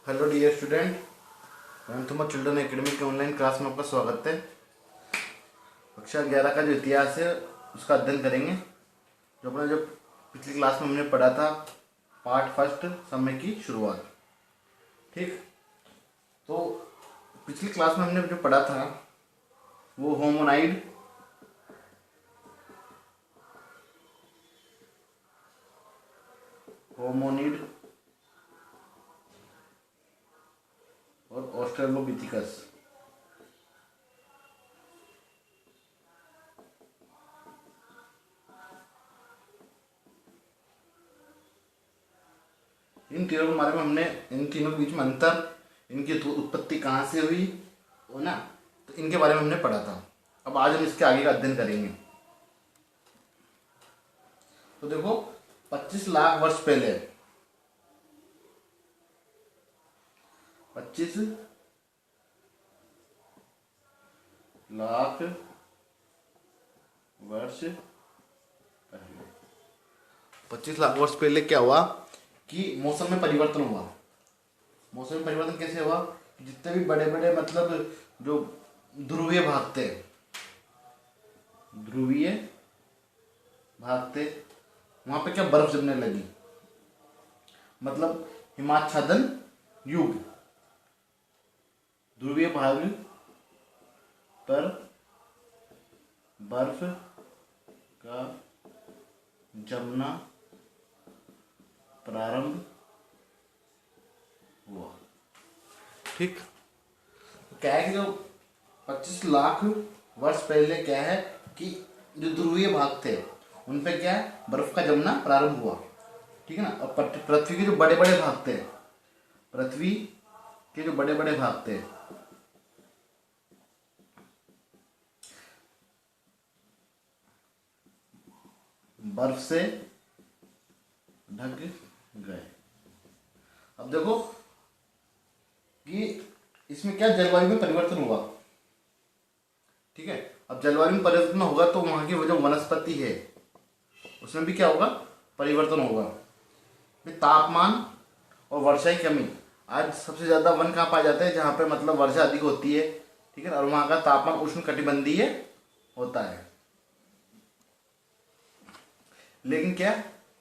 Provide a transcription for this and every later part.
Hello dear student, Ranthumma Children Academy के online class में आपका स्वागत है। कक्षा 11 का जो इतिहास है उसका अध्ययन करेंगे। जो पिछली क्लास में हमने पढ़ा था पार्ट फर्स्ट, समय की शुरुआत। ठीक, तो पिछली क्लास में हमने जो पढ़ा था वो होमोनाइड, होमोनिड और ऑस्ट्रेलोपिथिकस। इन तीनों के बारे में हमने, इन तीनों के बीच में अंतर, इनकी उत्पत्ति कहाँ से हुई हो ना, तो इनके बारे में हमने पढ़ा था। अब आज हम इसके आगे का अध्ययन करेंगे। तो देखो, 25 लाख वर्ष पहले, 25 लाख वर्ष पहले, 25 लाख वर्ष पहले क्या हुआ कि मौसम में परिवर्तन हुआ। मौसम में परिवर्तन कैसे हुआ? जितने भी बड़े बड़े मतलब जो ध्रुवीय भाग थे, ध्रुवीय भाग थे, वहां पे क्या बर्फ जमने लगी, मतलब हिमाच्छादन युग। ध्रुवीय भाग पर बर्फ का जमना प्रारंभ हुआ। ठीक, क्या है कि जो 25 लाख वर्ष पहले क्या है कि जो ध्रुवीय भाग थे उन पे क्या है, बर्फ का जमना प्रारंभ हुआ। ठीक है ना। और पृथ्वी के जो बड़े बड़े भाग थे, पृथ्वी के जो बड़े बड़े भाग थे, बर्फ से ढक गए। अब देखो कि इसमें क्या जलवायु में परिवर्तन हुआ। ठीक है, अब जलवायु में परिवर्तन होगा तो वहां की जो वनस्पति है उसमें भी क्या होगा, परिवर्तन होगा। तापमान और वर्षा की कमी। आज सबसे ज्यादा वन कहाँ पाए जाते हैं? जहाँ पे मतलब वर्षा अधिक होती है। ठीक है, और वहां का तापमान उष्ण कटिबंधीय होता है। लेकिन क्या,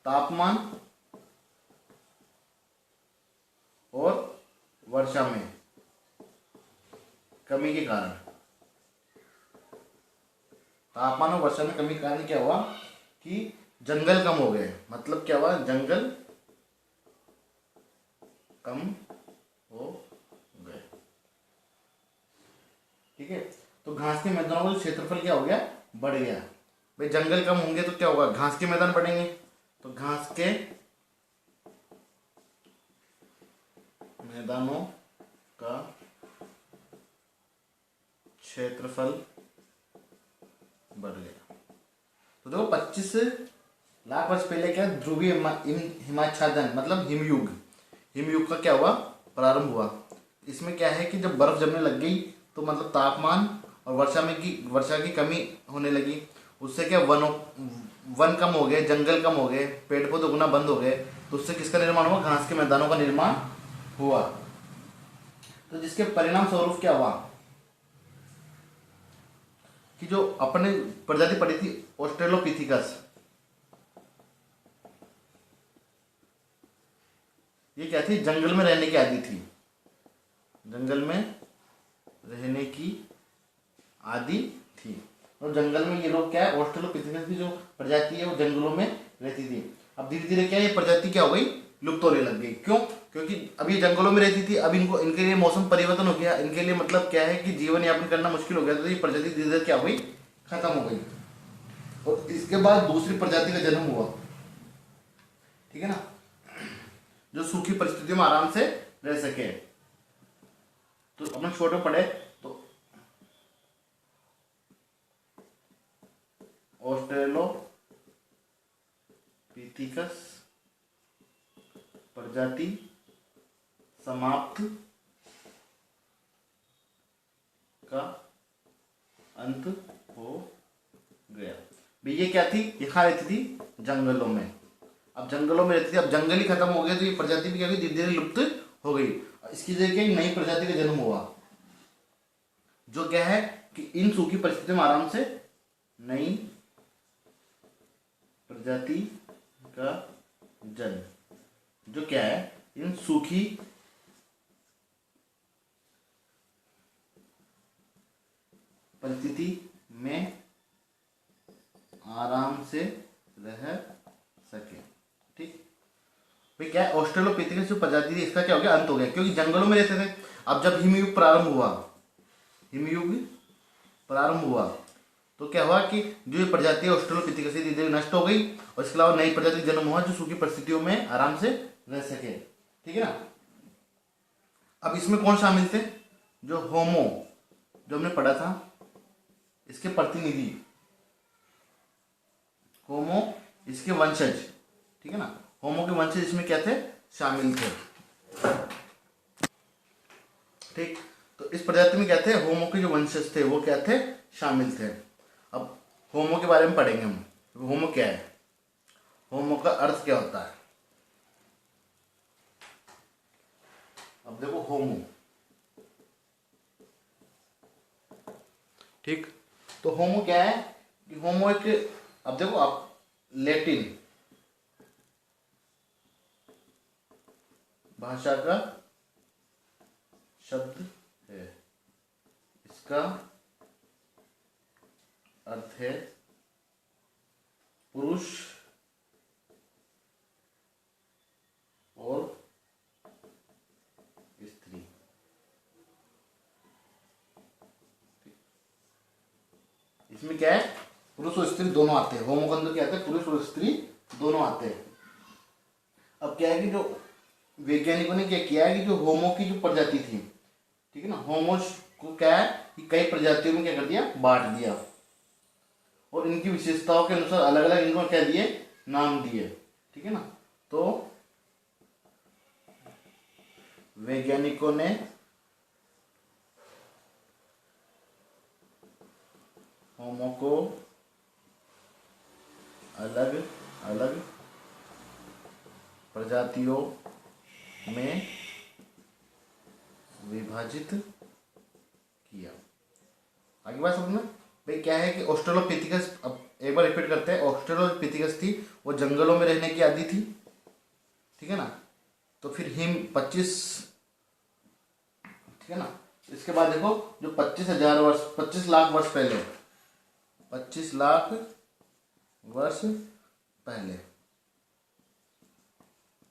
तापमान और वर्षा में कमी के कारण, तापमान और वर्षा में कमी के कारण क्या हुआ कि जंगल कम हो गए। मतलब क्या हुआ, जंगल कम हो गए। ठीक है, तो घास के मैदानों का क्षेत्रफल क्या हो गया, बढ़ गया। भाई जंगल कम होंगे तो क्या होगा, घास के मैदान बढ़ेंगे। तो घास के मैदानों का क्षेत्रफल बढ़ गया। तो देखो 25 लाख वर्ष पहले क्या, ध्रुवीय हिमाच्छादन मतलब हिमयुग, हिमयुग का क्या हुआ, प्रारंभ हुआ। इसमें क्या है कि जब बर्फ जमने लग गई तो मतलब तापमान और वर्षा की कमी होने लगी। उससे क्या वन कम हो गए, जंगल कम हो गए, पेड़ पौधे उगना बंद हो गए। तो उससे किसका निर्माण हुआ, घास के मैदानों का निर्माण हुआ। तो जिसके परिणाम स्वरूप क्या हुआ कि जो अपने प्रजाति पड़ी थी ऑस्ट्रेलोपिथिकस, ये क्या थी, जंगल में रहने की आदि थी। जंगल में रहने की आदि थी। और जंगल में ये लोग क्या है, ऑस्ट्रेलोपिथेकस की जो प्रजाति है वो जंगलों में रहती थी। अब धीरे धीरे क्या, ये प्रजाति क्या हो गई, लुप्त होने लग गई। क्यों? क्योंकि अब ये जंगलों में रहती थी, अब इनको, इनके लिए मौसम परिवर्तन हो गया, इनके लिए मतलब क्या है कि जीवन यापन करना मुश्किल हो गया। तो ये प्रजाति धीरे धीरे क्या हो गई, खत्म हो गई। और इसके बाद दूसरी प्रजाति का जन्म हुआ। ठीक है ना, जो सूखी परिस्थितियों में आराम से रह सके। तो अपन छोटे पढ़े तो ऑस्ट्रेलोपिथिकस प्रजाति समाप्त का अंत हो गया। ये क्या थी, ये कहाँ रहती थी, जंगलों में। अब जंगलों में रहती थी, अब जंगल ही खत्म हो गए तो ये प्रजाति भी क्या हुई, धीरे धीरे लुप्त हो गई। इसकी जगह क्या, एक नई प्रजाति का जन्म हुआ, जो क्या है कि इन सूखी परिस्थितियों में आराम से नई प्रजाति का जन्म, जो क्या है इन सूखी परिस्थिति में आराम से रह सके। ठीक भाई, क्या है ऑस्ट्रेलोपिथेकस जो प्रजाति थी इसका क्या हो गया, अंत हो गया, क्योंकि जंगलों में रहते थे। अब जब हिमयुग प्रारंभ हुआ, हिमयुग प्रारंभ हुआ तो क्या हुआ कि जो ये प्रजाति ऑस्ट्रेलोपिथेकस धीरे धीरे नष्ट हो गई, और इसके अलावा नई प्रजाति जन्म हुआ जो सूखी परिस्थितियों में आराम से रह सके। ठीक है ना। अब इसमें कौन शामिल थे, जो होमो, जो हमने पढ़ा था, इसके प्रतिनिधि होमो, इसके वंशज, ठीक है ना, होमो के वंशज इसमें क्या थे, शामिल थे। ठीक, तो इस प्रजाति में क्या थे, होमो के जो वंशज थे वो क्या थे, शामिल थे। अब होमो के बारे में पढ़ेंगे हम, होमो क्या है, होमो का अर्थ क्या होता है। अब देखो होमो, ठीक, तो होमो क्या है कि होमो एक, अब देखो आप, लैटिन भाषा का शब्द है, इसका अर्थ है पुरुष और स्त्री। इसमें क्या है, पुरुष और स्त्री दोनों आते हैं, होमो के अंदर क्या आते हैं, पुरुष और स्त्री दोनों आते हैं। अब क्या है कि जो वैज्ञानिकों ने क्या किया है कि जो होमो की जो प्रजाति थी, ठीक है ना, होमो को क्या है कि कई प्रजातियों में क्या कर दिया, बांट दिया, और इनकी विशेषताओं के अनुसार अलग अलग इनको क्या दिए, नाम दिए। ठीक है ना, तो वैज्ञानिकों ने होमो को अलग अलग प्रजातियों में विभाजित किया। आगे बात समझ में भाई, क्या है कि ऑस्ट्रेलोपिथेकस, अब एक बार रिपीट करते हैं, ऑस्ट्रेलोपिथेकस थी वो जंगलों में रहने की आदि थी। ठीक है ना, तो फिर हिम 25, ठीक है ना, इसके बाद देखो जो 25,000 वर्ष, 25 लाख वर्ष पहले, 25 लाख वर्ष पहले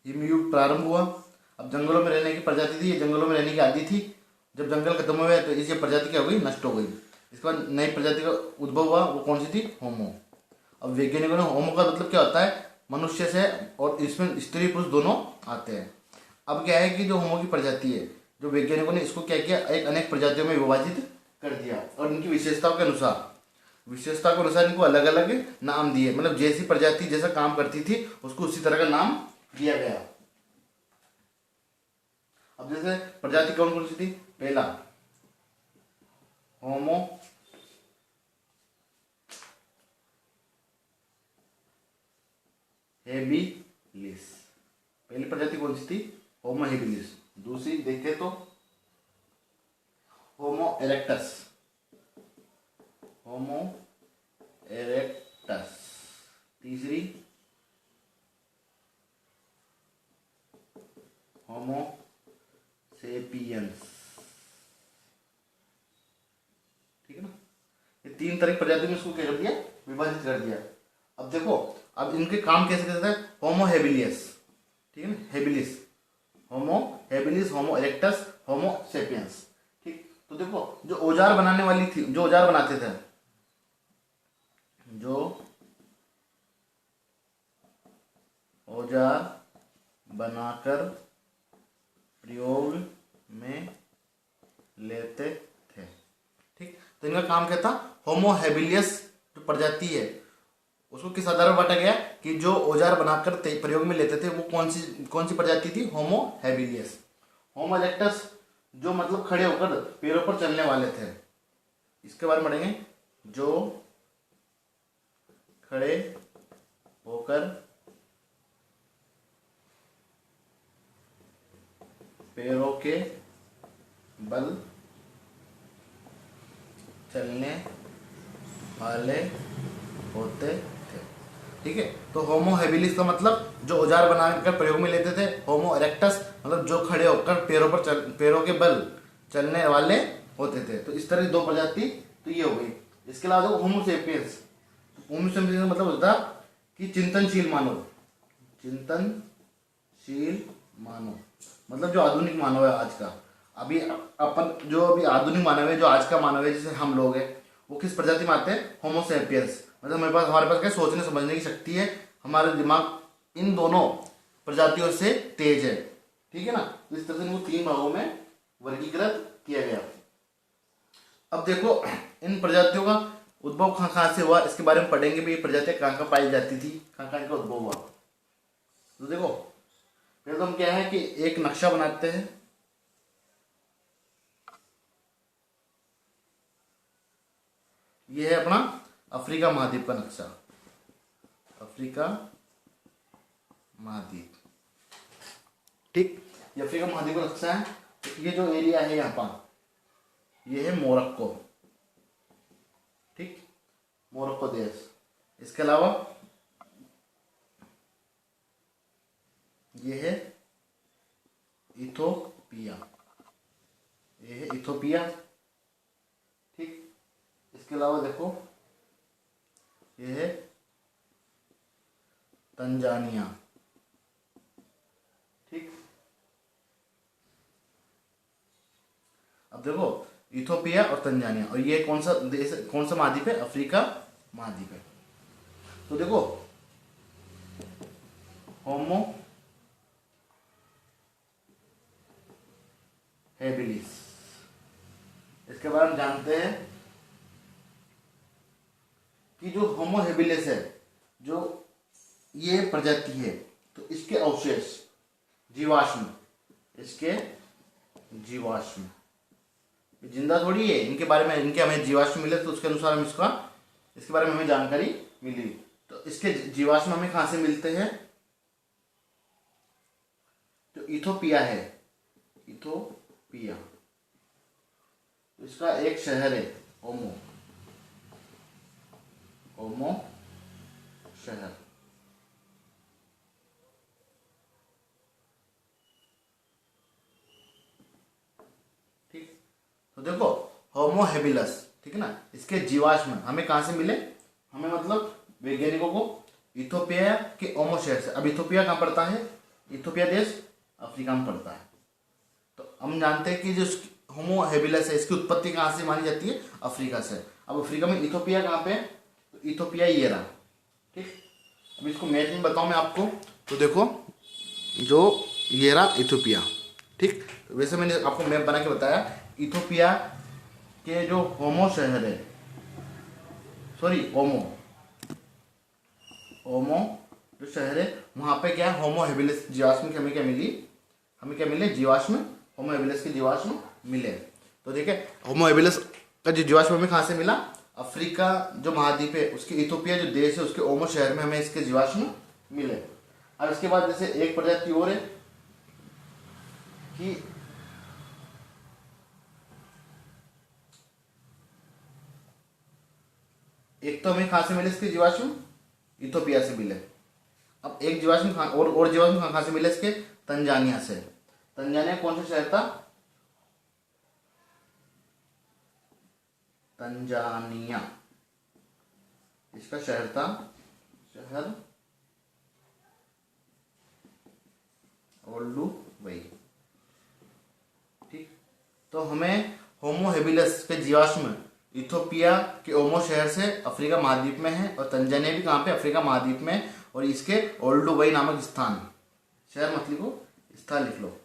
हिमयुग प्रारंभ हुआ। अब जंगलों में रहने की प्रजाति थी, ये जंगलों में रहने की आदि थी। जब जंगल खत्म हुए तो इसी प्रजाति क्या हो गई, नष्ट हो गई। इसके बाद नई प्रजाति का उद्भव हुआ, वो कौन सी थी, होमो। अब वैज्ञानिकों ने, होमो का मतलब क्या होता है, मनुष्य से, और इसमें स्त्री पुरुष दोनों आते हैं। अब क्या है कि जो होमो की प्रजाति है, जो वैज्ञानिकों ने इसको क्या किया, एक अनेक प्रजातियों में विभाजित कर दिया, और इनकी विशेषताओं के अनुसार इनको अलग अलग नाम दिए। मतलब जैसी प्रजाति जैसा काम करती थी उसको उसी तरह का नाम दिया गया। अब जैसे प्रजाति कौन कौन सी थी, पहला होमो हेबिलिस, पहली प्रजाति कौन सी थी, होमो हेबिलिस। दूसरी देखें तो होमो इरेक्टस, होमो इरेक्टस। तीसरी होमो सेपियंस। ठीक है ना, ये तीन तरह की प्रजाति में इसको क्या कर दिया, विभाजित कर दिया। अब देखो, अब इनके काम कैसे करते हैं, होमो हेबिलियस, ठीक है ना, हेबिलिस, होमो हेबिलिस, होमो इरेक्टस, होमो सेपियंस। ठीक, तो देखो जो औजार बनाने वाली थी, जो औजार बनाते थे, जो औजार बनाकर प्रयोग में लेते थे। ठीक, तो इनका काम क्या था, होमो हेबिलियस जो प्रजाति है उसको किस आधार पर बांटा गया कि जो औजार बनाकर प्रयोग में लेते थे वो कौन सी प्रजाति थी, होमो हेबिलियस। होमो इरेक्टस जो मतलब खड़े होकर पैरों पर चलने वाले थे, इसके बारे में पढ़ेंगे, जो खड़े होकर पैरों के बल चलने वाले होते थे। ठीक है, तो होमो हेबिलिस का मतलब जो औजार बनाकर प्रयोग में लेते थे। होमो इरेक्टस मतलब जो खड़े होकर पैरों के बल चलने वाले होते थे। तो इस तरह की दो प्रजाति तो ये हो गई। इसके अलावा देखो होमो सेपियंस। होमो सेपियंस का मतलब होता कि चिंतनशील मानव। चिंतनशील मानव मतलब जो आधुनिक मानव है आज का। अभी आधुनिक मानव है, जो आज का मानव है, जैसे हम लोग हैं, वो किस प्रजाति में आते हैं? होमो सेपियंस। मतलब हमारे पास क्या सोचने समझने की शक्ति है, हमारा दिमाग इन दोनों प्रजातियों से तेज है। ठीक है ना। तो इस तरह से इनको 3 भागों में वर्गीकृत किया गया। अब देखो इन प्रजातियों का उद्भव कहाँ से हुआ, इसके बारे में पढ़ेंगे भी। प्रजातियां कहाँ पाई जाती थी, कहाँ इनका उद्भव हुआ। तो देखो पहले तो हम क्या है कि एक नक्शा बनाते हैं। ये है अपना अफ्रीका महाद्वीप का नक्शा। अफ्रीका महाद्वीप, ठीक, ये अफ्रीका महाद्वीप का नक्शा है। तो ये जो एरिया है यहाँ पर, ये है मोरक्को। ठीक, मोरक्को देश। इसके अलावा ये है इथोपिया। ये है इथोपिया। ठीक, इसके अलावा देखो ये है तंजानिया। ठीक, अब देखो इथोपिया और तंजानिया, और ये कौन सा देश, कौन सा महाद्वीप है? अफ्रीका महाद्वीप है। तो देखो होमो हेबिलिस, इसके बारे में जानते हैं कि जो होमो हेबिलिस है, जो ये प्रजाति है, तो इसके अवशेष जीवाश्म, इसके जीवाश्म जिंदा थोड़ी है, इनके बारे में, इनके हमें जीवाश्म मिले तो उसके अनुसार हम इसके बारे में हमें जानकारी मिली। तो इसके जीवाश्म हमें कहां से मिलते हैं? जो इथोपिया है, इथोपिया, तो इसका एक शहर है ओमो शहर। ठीक, तो देखो होमो हेबिलस, ठीक है ना, इसके जीवाश्म हमें कहां से मिले? हमें मतलब वैज्ञानिकों को इथोपिया के ओमो शहर से। अब इथोपिया कहां पड़ता है? इथोपिया देश अफ्रीका में पड़ता है। तो हम जानते हैं कि जो होमो हेबिलस है, इसकी उत्पत्ति कहां से मानी जाती है? अफ्रीका से। अब अफ्रीका में इथोपिया कहां पे? तो इथोपिया ये रहा। ठीक, अब इसको मैप में बताऊं मैं आपको। तो देखो जो ये रहा इथोपिया। ठीक, वैसे मैंने आपको मैप बना के बताया। इथोपिया के जो होमो शहर है, सॉरी ओमो जो शहर है, वहां पे क्या है? होमो हेबिलिस जीवाश्म की हमें क्या मिली? हमें क्या मिले? जीवाश्म, होमो हेबिलिस के जीवाश्म मिले। तो देखिए होमो हेबिलिस का जो जीवाश्म हमें कहाँ से मिला? अफ्रीका जो महाद्वीप है उसके इथोपिया जो देश है उसके ओमो शहर में हमें इसके जीवाश्म मिले। अब इसके बाद जैसे एक प्रजाति और है कि एक तो हमें कहां से मिले इसके जीवाश्म? इथोपिया से मिले। अब एक जीवाश्म और जीवाश्म कहां से मिले इसके? तंजानिया से। तंजानिया कौन सा शहर था? तंजानिया इसका शहर था, शहर ओल्डुवई। ठीक, तो हमें होमो हेबिलस के जीवाश्म इथोपिया के ओमो शहर से अफ्रीका महाद्वीप में है, और तंजानिया भी कहाँ पे? अफ्रीका महाद्वीप में, और इसके ओल्डुवई नामक स्थान, शहर मत लिखो, स्थान लिख लो,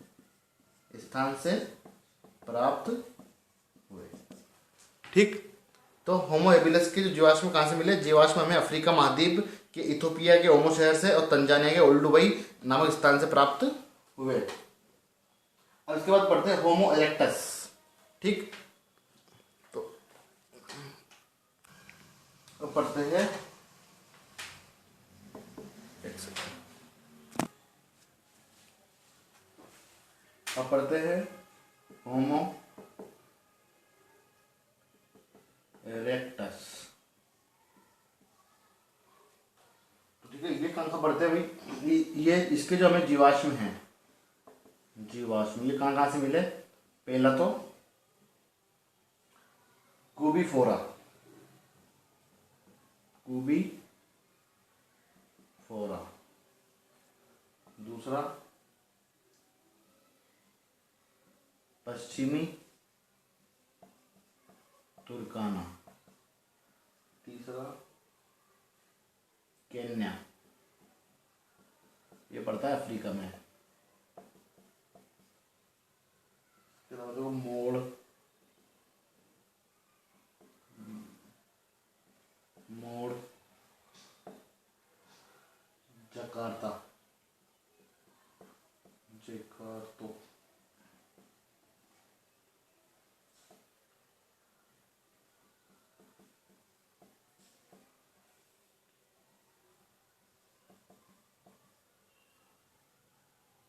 स्थान से प्राप्त हुए। ठीक, तो होमो हेबिलस के जो जीवाश्म कहाँ से मिले? जीवाश्म हमें अफ्रीका महाद्वीप के इथोपिया के ओमो शहर से और तंजानिया के ओल्डुवई नामक स्थान से प्राप्त हुए। और इसके बाद पढ़ते हैं होमो इरेक्टस। ठीक, तो पढ़ते हैं, अब पढ़ते हैं होमो इरेक्टस। ठीक है, ये कहाँ पढ़ते हैं भाई, ये इसके जो हमें जीवाश्म हैं, जीवाश्म ये कहाँ कहाँ से मिले। पहला तो कूबीफोरा, कूबीफोरा। दूसरा पश्चिमी तुर्काना। तीसरा केन्या, ये पड़ता है अफ्रीका में। इसके अलावा जो मोड़ जकार्ता, जकार्तो।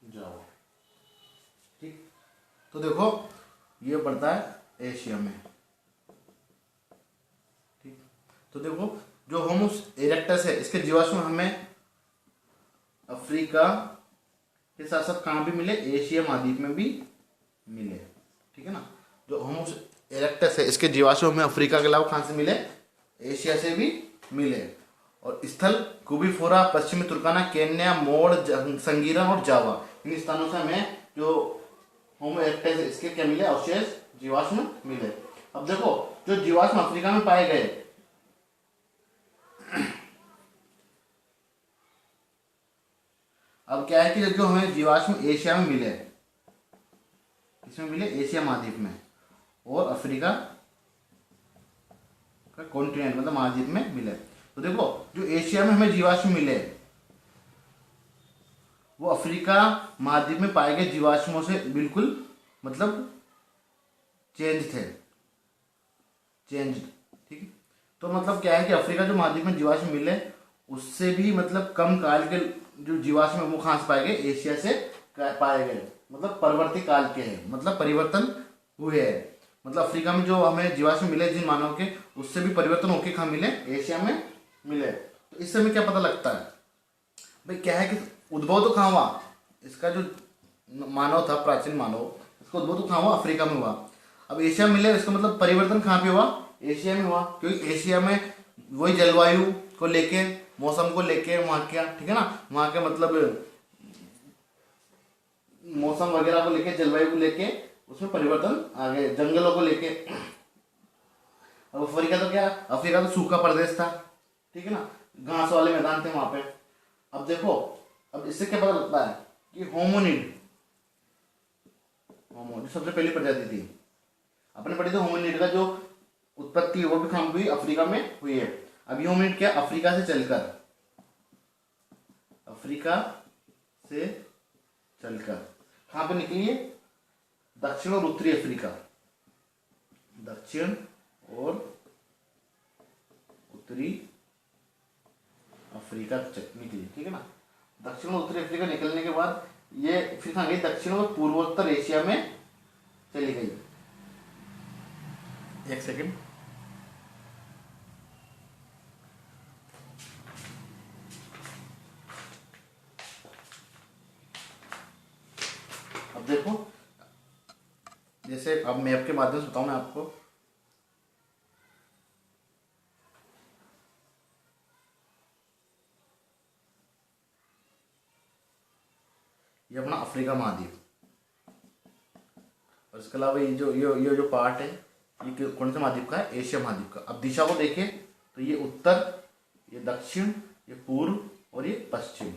जाओ, ठीक। तो देखो ये पड़ता है एशिया में, ठीक। तो देखो जो होमो इरेक्टस है इसके जीवाश्म हमें अफ्रीका के साथ साथ कहाँ भी मिले, एशिया महाद्वीप में भी मिले, ठीक है ना। जो होमो इरेक्टस है इसके जीवाश्म हमें अफ्रीका के अलावा कहाँ से मिले, एशिया से भी मिले। और स्थल कूबीफोरा, पश्चिमी तुर्काना, केन्या, मोड़, संगीरा और जावा, इन स्थानों से हमें जो होमो इरेक्टस है इसके क्या मिले, अवशेष जीवाश्म मिले। अब देखो जो जीवाश्म अफ्रीका में पाए गए, अब क्या है कि जो हमें जीवाश्म एशिया में मिले, किसमें मिले, एशिया महाद्वीप में और अफ्रीका का कॉन्टिनेंट मतलब महाद्वीप में मिले। तो देखो जो एशिया में हमें जीवाश्म मिले वो अफ्रीका महाद्वीप में पाए गए जीवाश्मों से बिल्कुल मतलब चेंज थे, चेंज, ठीक है। तो मतलब क्या है कि अफ्रीका जो महाद्वीप में जीवाश्म मिले उससे भी मतलब कम काल के जो जीवाश्म है वो कहाँ से पाए गए, एशिया से पाए गए, मतलब परवर्ती काल के हैं, मतलब परिवर्तन हुए हैं। मतलब अफ्रीका में जो हमें जीवाश्म मिले जिन मानव के, उससे भी परिवर्तन होके कहाँ मिले, एशिया में मिले। तो इससे हमें क्या पता लगता है भाई, क्या है कि उद्भव तो कहाँ हुआ, इसका जो मानव था प्राचीन मानव, इसका उद्भव तो कहाँ हुआ, अफ्रीका में हुआ। अब एशिया में मिले इसका मतलब परिवर्तन कहाँ पे हुआ, एशिया में हुआ, क्योंकि एशिया में वही जलवायु को लेके, मौसम को लेके वहाँ क्या, ठीक है ना, वहाँ के मतलब मौसम वगैरह को लेके, जलवायु को लेके उसमें परिवर्तन आ गए, जंगलों को लेके। अब अफ्रीका तो क्या, अफ्रीका तो सूखा प्रदेश था, ठीक है ना, घास वाले मैदान थे वहां पे। अब देखो अब इससे क्या पता लगता है कि होमोनिड, होमो सबसे पहली प्रजाति थी अपने पढ़ी थी, होमोनिड का जो उत्पत्ति वो भी कहाँ हुई, अफ्रीका में हुई है। अब ये होमोनिड क्या, अफ्रीका से चलकर, अफ्रीका से चलकर कहाँ पे निकली है, दक्षिण और उत्तरी अफ्रीका, दक्षिण और उत्तरी अफ्रीका निकली, ठीक है ना। दक्षिण और उत्तरी अफ्रीका निकलने के बाद ये फिर कहाँ गई, दक्षिण और पूर्वोत्तर एशिया में चली गई। एक सेकंड, अब देखो जैसे अब मैप के माध्यम से बताऊं मैं आपको, ये अपना अफ्रीका महाद्वीप, और इसके अलावा ये जो पार्ट है ये कौन से महाद्वीप का है, एशिया महाद्वीप का। अब दिशा को देखें तो ये उत्तर, ये दक्षिण, ये पूर्व और ये पश्चिम,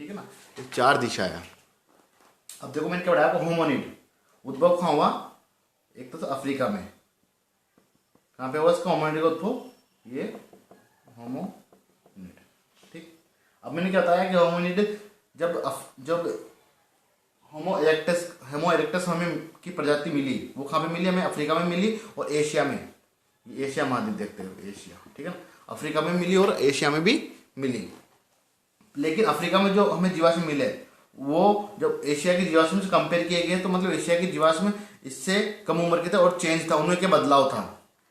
ठीक है ना, ये चार दिशा है। अब देखो मैंने क्या बताया आपको, होमोनिड उद्भव कहाँ हुआ, एक तो अफ्रीका में, कहाँ पे हुआ इसका होमोनिड का उद्भव, ये होमोनिड, ठीक। अब मैंने क्या बताया कि होमोनिड जब होमो इरेक्टस हमें की प्रजाति मिली वो कहाँ पे मिली, हमें अफ्रीका में मिली और एशिया में, एशिया महाद्वीप देखते हो, एशिया, ठीक है ना, अफ्रीका में मिली और एशिया में भी मिली। लेकिन अफ्रीका में जो हमें जीवाश्म मिले वो जब एशिया की जीवाश्म से कंपेयर किए गए तो मतलब एशिया की जीवाश्म इससे कम उम्र के थे और चेंज था, उनमें क्या बदलाव था,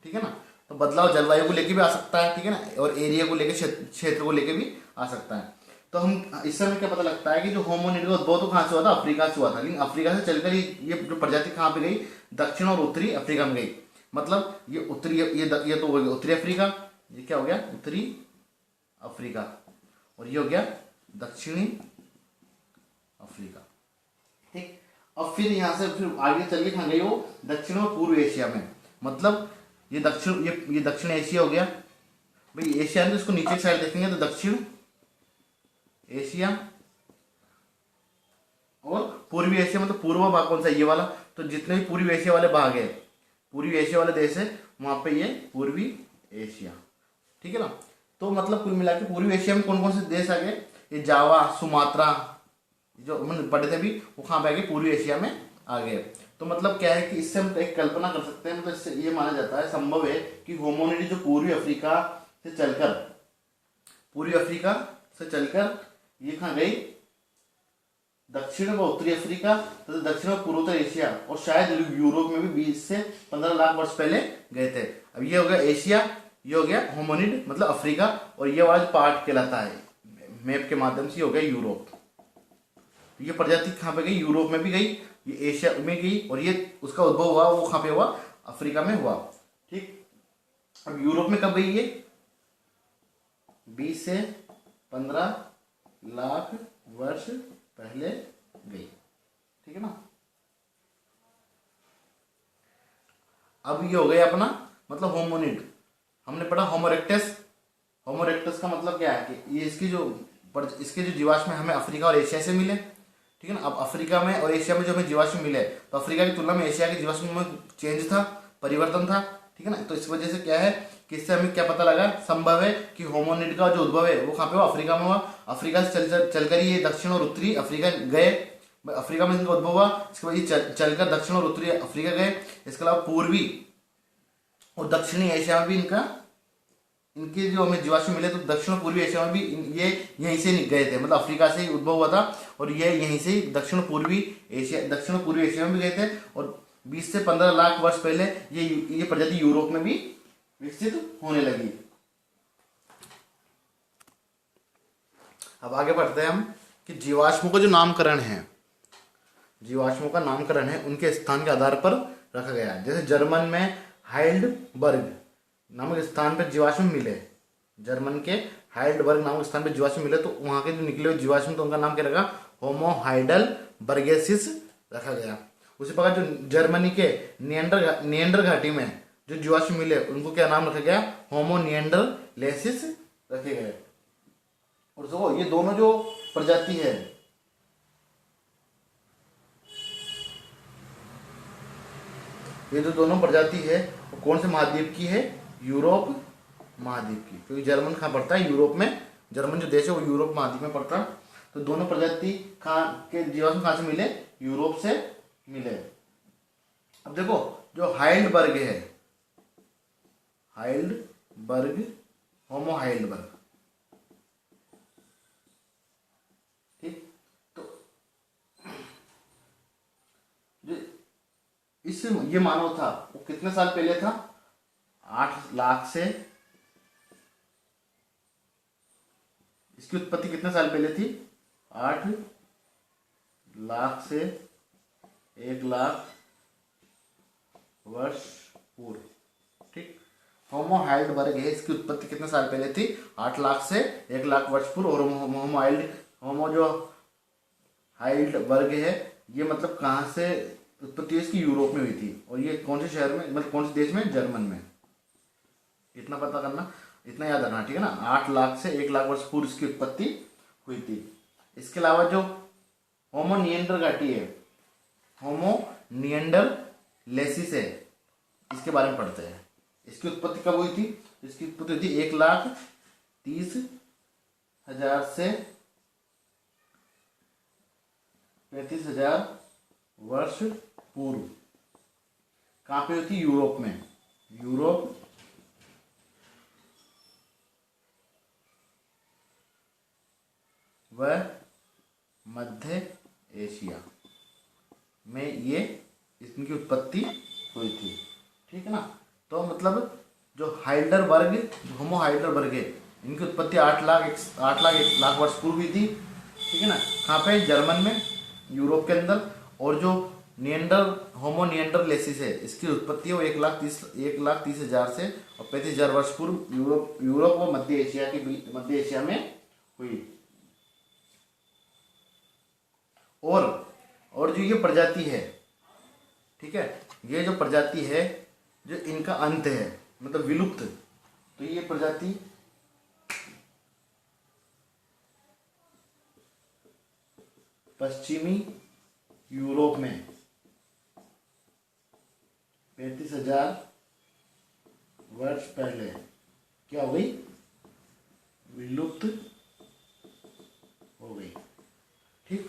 ठीक है ना। तो बदलाव जलवायु को लेके भी आ सकता है, ठीक है ना, और एरिया को लेके, क्षेत्र को लेके भी आ सकता है। तो हम इससे हमें क्या पता लगता है कि जो होमोनिड का उद्भव तो कहाँ से हुआ था, अफ्रीका से हुआ था, लेकिन अफ्रीका से चलकर ये जो प्रजाति कहाँ पे गई, दक्षिण और उत्तरी अफ्रीका में गई। मतलब ये उत्तरी, ये तो हो गया उत्तरी अफ्रीका, ये क्या हो गया उत्तरी अफ्रीका, और ये हो गया दक्षिणी अफ्रीका, ठीक। अब फिर यहाँ से फिर आगे चल के कहाँ गई वो, दक्षिण और पूर्व एशिया में। मतलब ये दक्षिण एशिया हो गया भाई, एशिया में इसको नीचे की साइड देखेंगे तो दक्षिण एशिया, और पूर्वी एशिया मतलब पूर्व भाग कौन सा, ये वाला। तो जितने भी पूर्वी एशिया वाले भाग है, पूर्वी एशिया वाले देश है, वहां पे ये पूर्वी एशिया, ठीक है ना। तो मतलब कुल मिला के पूर्वी एशिया में कौन कौन से देश आ गए, ये जावा, सुमात्रा, जो हम पढ़े थे अभी, वो कहाँ पे आ गए, पूर्वी एशिया में आ गए। तो मतलब क्या है कि इससे हम एक कल्पना कर सकते हैं, मतलब इससे ये माना जाता है, संभव है कि होमोनिडी जो पूर्वी अफ्रीका से चलकर ये कहाँ गई, दक्षिण व उत्तरी अफ्रीका तथा दक्षिण व पूर्वोत्तर एशिया, और शायद यूरोप में भी 20 से 15 लाख वर्ष पहले गए थे। अब ये हो गया एशिया, ये हो गया होमोनिड मतलब अफ्रीका, और ये वाला पार्ट कहलाता है मैप के माध्यम से, हो गया यूरोप। ये प्रजाति कहाँ पे गई, यूरोप में भी गई, ये एशिया में गई, और ये उसका उद्भव हुआ वो कहाँ पे हुआ, अफ्रीका में हुआ, ठीक। अब यूरोप में कब गई ये, 20 से 15 लाख वर्ष पहले गई, ठीक है ना। अब ये हो गया अपना मतलब होमोनिड। हमने पढ़ा होमोरेक्टस का मतलब क्या है कि ये इसके जो जीवाश्म है हमें अफ्रीका और एशिया से मिले, ठीक है ना। अब अफ्रीका में और एशिया में जो हमें जीवाश्म मिले, तो अफ्रीका की तुलना में एशिया के जीवाश्म में चेंज था, परिवर्तन था, ठीक है ना। तो इस वजह से क्या है कि इससे हमें क्या पता लगा, संभव है कि होमोनिड का जो उद्भव है वो कहाँ पे हुआ, अफ्रीका में हुआ। अफ्रीका से चलकर ये दक्षिण और उत्तरी अफ्रीका गए, अफ्रीका में इनका उद्भव हुआ, इसके बाद ये चलकर दक्षिण और उत्तरी अफ्रीका गए। इसके अलावा पूर्वी और दक्षिणी एशिया में भी इनके जो हमें जीवाश्म मिले, तो दक्षिण पूर्वी एशिया में भी ये यहीं से गए थे, मतलब अफ्रीका से ही उद्भव हुआ था, और ये यहीं से दक्षिण पूर्वी एशिया में भी गए थे, और 20 से 15 लाख वर्ष पहले ये प्रजाति यूरोप में भी विकसित होने लगी। अब आगे बढ़ते हैं हम कि जीवाश्मों का जो नामकरण है, जीवाश्मों का नामकरण है उनके स्थान के आधार पर रखा गया है। जैसे जर्मन में हाइडेलबर्ग नामक स्थान पर जीवाश्म मिले, जर्मन के हाइडेलबर्ग नामक स्थान पर जीवाश्म मिले, तो वहां के जो निकले हुए जीवाश्म, तो उनका नाम क्या रखा, होमो हाइडेलबर्गेसिस रखा गया। उसी प्रकार जो जर्मनी के निएंडर घाटी में जो जीवाश्म मिले, उनको क्या नाम रखा गया, होमो निएंडरलेसिस रखे गए। और देखो ये दोनों जो प्रजाति है, ये जो दोनों प्रजाति है वो कौन से महाद्वीप की है, यूरोप महाद्वीप की, क्योंकि जर्मन कहाँ पड़ता है, यूरोप में। जर्मन जो देश है वो यूरोप महाद्वीप में पड़ता है। तो दोनों प्रजाति कहाँ के जीवाश्म कहाँ से मिले, यूरोप से मिले। अब देखो जो हाइडेलबर्ग है, होमो हाइडेलबर्ग, ठीक। तो जो ये मानव था वो कितने साल पहले था, 8 लाख से, इसकी उत्पत्ति कितने साल पहले थी, 8 लाख से 1 लाख वर्ष पूर्व, ठीक। होमो हाइडेलबर्ग है, इसकी उत्पत्ति कितने साल पहले थी, 8 लाख से 1 लाख वर्ष पूर्व। और होमो जो हाइडेलबर्ग है, ये मतलब कहाँ से उत्पत्ति इसकी, यूरोप में हुई थी। और ये कौन से शहर में, मतलब कौन से देश में, जर्मन में। इतना पता करना, इतना याद रखना, ठीक है ना। 8 लाख से 1 लाख वर्ष पूर्व इसकी उत्पत्ति हुई थी। इसके अलावा जो होमो निएंडर घाटी है, होमो निएंडरलेसिस है, इसके बारे में पढ़ते हैं। इसकी उत्पत्ति कब हुई थी, इसकी उत्पत्ति हुई थी 1,30,000 से 35,000 वर्ष पूर्व। कहाँ पे हुई थी, यूरोप में, यूरोप व मध्य एशिया में ये इनकी उत्पत्ति हुई थी। ठीक है ना। तो मतलब जो हाइडलबर्ग, होमो हाइडलबर्ग है, इनकी उत्पत्ति 8 लाख वर्ष पूर्व हुई थी। ठीक है ना। कहाँ पे? जर्मन में, यूरोप के अंदर। और जो होमो निएंडरलेसिस है, इसकी उत्पत्ति है वो 1,30,000 से और 35,000 वर्ष पूर्व यूरोप और मध्य एशिया में हुई। और जो ये प्रजाति है, ठीक है, ये जो प्रजाति है जो इनका अंत है, मतलब विलुप्त, तो ये प्रजाति पश्चिमी यूरोप में 35,000 वर्ष पहले क्या हो गई? विलुप्त हो गई। ठीक।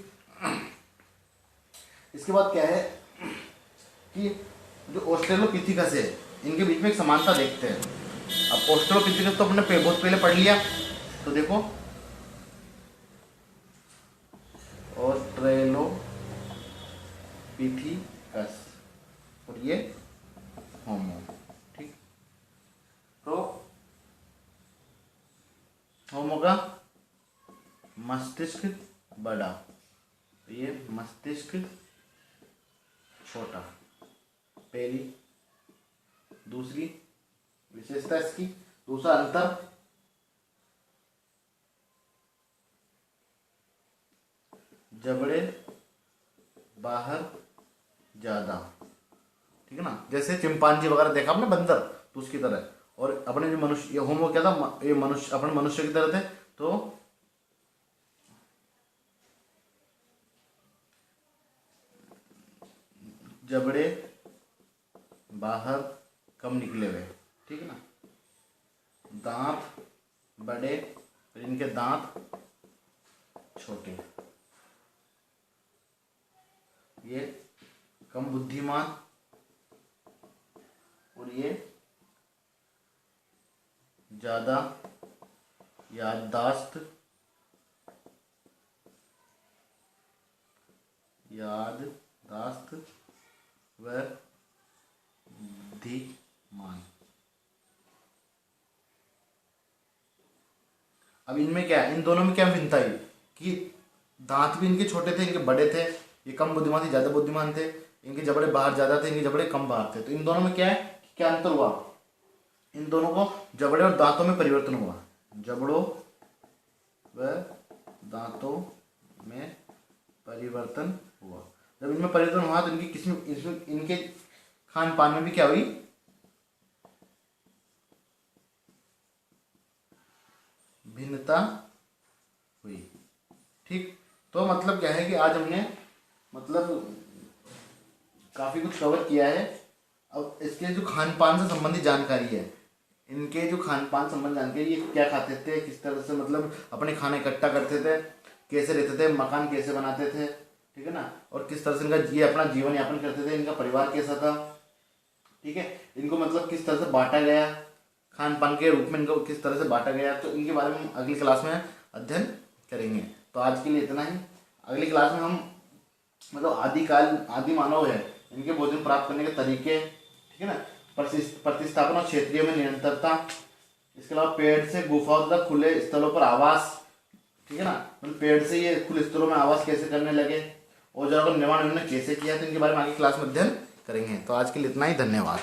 इसके बाद क्या है कि जो ऑस्ट्रेलोपिथेकस है, इनके बीच में एक समानता देखते हैं। अब ऑस्ट्रेलोपिथेकस तो अपने बहुत पहले पढ़ लिया, तो देखो ऑस्ट्रेलोपिथेकस और ये होमो। ठीक। तो होमो का मस्तिष्क बड़ा, तो ये मस्तिष्क छोटा, पहली। दूसरी विशेषता इसकी, दूसरा अंतर, जबड़े बाहर ज्यादा। ठीक है ना। जैसे चिंपांजी वगैरह देखा आपने, बंदर, तो उसकी तरह। और अपने जो मनुष्य, ये होमो क्या था, ये मनुष्य, अपने मनुष्य की तरह थे, तो जबड़े बाहर कम निकले हुए। ठीक है ना। दांत बड़े, इनके दांत छोटे। ये कम बुद्धिमान और ये ज्यादा याददाश्त व बुद्धिमान। अब इनमें क्या है, इन दोनों में क्या भिन्नता है कि दांत भी इनके छोटे थे, इनके बड़े थे। ये कम बुद्धिमान थे, ज्यादा बुद्धिमान थे। इनके जबड़े बाहर ज्यादा थे, इनके जबड़े कम बाहर थे। तो इन दोनों में क्या है, क्या अंतर हुआ? इन दोनों को जबड़े और दांतों में परिवर्तन हुआ। जबड़ों व दांतों में परिवर्तन हुआ। जब इनमें परिवर्तन हुआ तो इनके खान पान में भी क्या हुई? भिन्नता हुई। ठीक। तो मतलब क्या है कि आज हमने मतलब काफी कुछ कवर किया है। अब इसके जो खान पान से संबंधित जानकारी है, इनके जो खान पान संबंधी जानकारी, ये क्या खाते थे, किस तरह से मतलब अपने खाने इकट्ठा करते थे, कैसे रहते थे, मकान कैसे बनाते थे, ठीक है ना, और किस तरह से इनका ये अपना जीवन यापन करते थे, इनका परिवार कैसा था। ठीक है। इनको मतलब किस तरह से बांटा गया, खान पान के रूप में इनको किस तरह से बांटा गया, तो इनके बारे में हम अगली क्लास में अध्ययन करेंगे। तो आज के लिए इतना ही। अगली क्लास में हम मतलब आदि मानव है, इनके भोजन प्राप्त करने के तरीके, ठीक है ना, प्रतिस्थापन और क्षेत्रीय में निरंतरता, इसके अलावा पेड़ से गुफाओं तथा खुले स्थलों पर आवास, ठीक है ना, मतलब पेड़ से ये खुले स्थलों में आवास कैसे करने लगे, औजारों का निर्माण इन्होंने कैसे किया, तो इनके बारे में आगे क्लास में अध्ययन करेंगे। तो आज के लिए इतना ही। धन्यवाद।